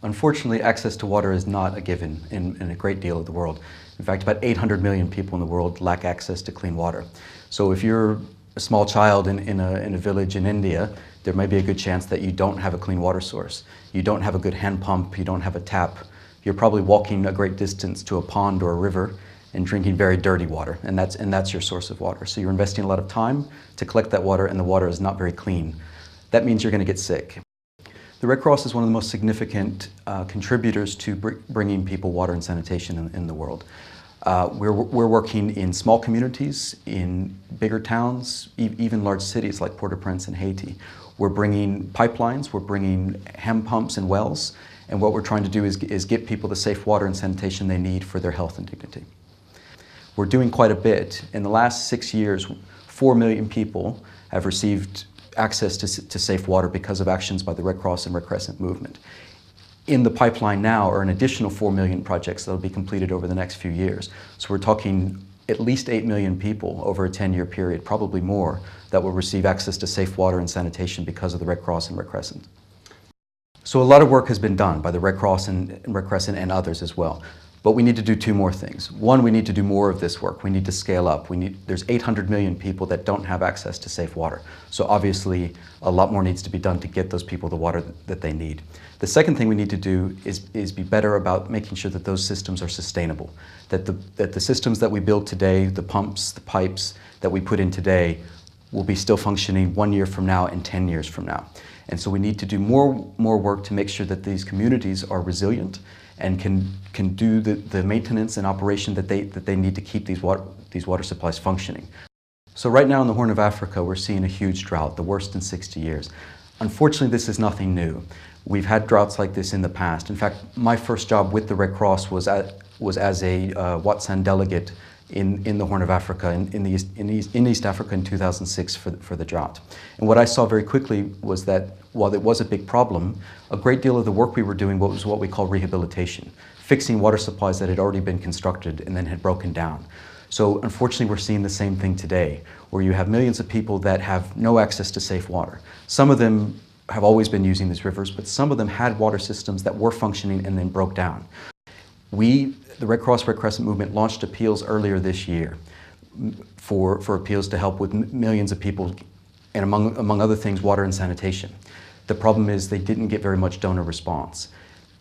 Unfortunately, access to water is not a given in a great deal of the world. In fact, about 800 million people in the world lack access to clean water. So if you're a small child in a village in India, there may be a good chance that you don't have a clean water source. You don't have a good hand pump, you don't have a tap. You're probably walking a great distance to a pond or a river and drinking very dirty water, and that's your source of water. So you're investing a lot of time to collect that water, and the water is not very clean. That means you're going to get sick. The Red Cross is one of the most significant contributors to bringing people water and sanitation in the world. We're working in small communities, in bigger towns, even large cities like Port-au-Prince and Haiti. We're bringing pipelines, we're bringing hand pumps and wells, and what we're trying to do is get people the safe water and sanitation they need for their health and dignity. We're doing quite a bit. In the last 6 years, 4 million people have received access to safe water because of actions by the Red Cross and Red Crescent movement. In the pipeline now are an additional 4 million projects that will be completed over the next few years. So we're talking at least 8 million people over a 10-year period, probably more, that will receive access to safe water and sanitation because of the Red Cross and Red Crescent. So a lot of work has been done by the Red Cross and Red Crescent and others as well. But we need to do 2 more things. One, we need to do more of this work. We need to scale up. There's 800 million people that don't have access to safe water. So obviously, a lot more needs to be done to get those people the water that they need. The second thing we need to do is be better about making sure that those systems are sustainable. That the systems that we build today, the pumps, the pipes that we put in today, will be still functioning 1 year from now and 10 years from now. And so we need to do more work to make sure that these communities are resilient and can do the maintenance and operation that they need to keep these water supplies functioning. So right now in the Horn of Africa, we're seeing a huge drought, the worst in 60 years. Unfortunately, this is nothing new. We've had droughts like this in the past. In fact, my first job with the Red Cross was as a Watsan delegate in the Horn of Africa, in East Africa in 2006 for the drought. And what I saw very quickly was that while it was a big problem, a great deal of the work we were doing was what we call rehabilitation, fixing water supplies that had already been constructed and then had broken down. So unfortunately, we're seeing the same thing today, where you have millions of people that have no access to safe water. Some of them have always been using these rivers, but some of them had water systems that were functioning and then broke down. The Red Cross Red Crescent movement launched appeals earlier this year for appeals to help with millions of people, and among other things, water and sanitation. The problem is they didn't get very much donor response.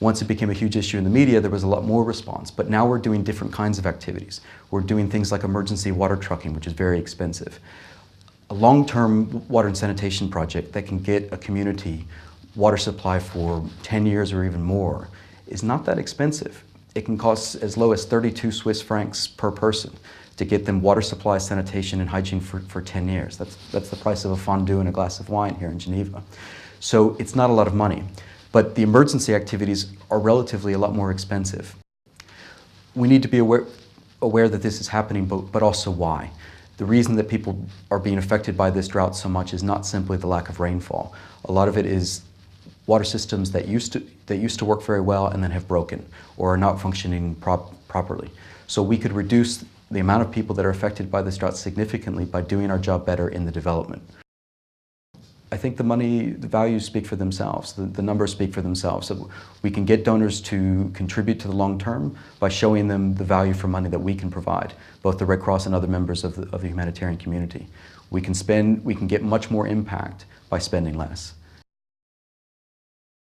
Once it became a huge issue in the media, there was a lot more response, but now we're doing different kinds of activities. We're doing things like emergency water trucking, which is very expensive. A long-term water and sanitation project that can get a community water supply for 10 years or even more is not that expensive. It can cost as low as 32 Swiss francs per person to get them water supply, sanitation, and hygiene for 10 years. That's the price of a fondue and a glass of wine here in Geneva. So it's not a lot of money, but the emergency activities are relatively a lot more expensive. We need to be aware that this is happening, but also why. The reason that people are being affected by this drought so much is not simply the lack of rainfall. A lot of it is water systems that used to work very well and then have broken or are not functioning properly. So we could reduce the amount of people that are affected by this drought significantly by doing our job better in the development. I think the values speak for themselves, the numbers speak for themselves. So we can get donors to contribute to the long term by showing them the value for money that we can provide, both the Red Cross and other members of the humanitarian community. We can get much more impact by spending less.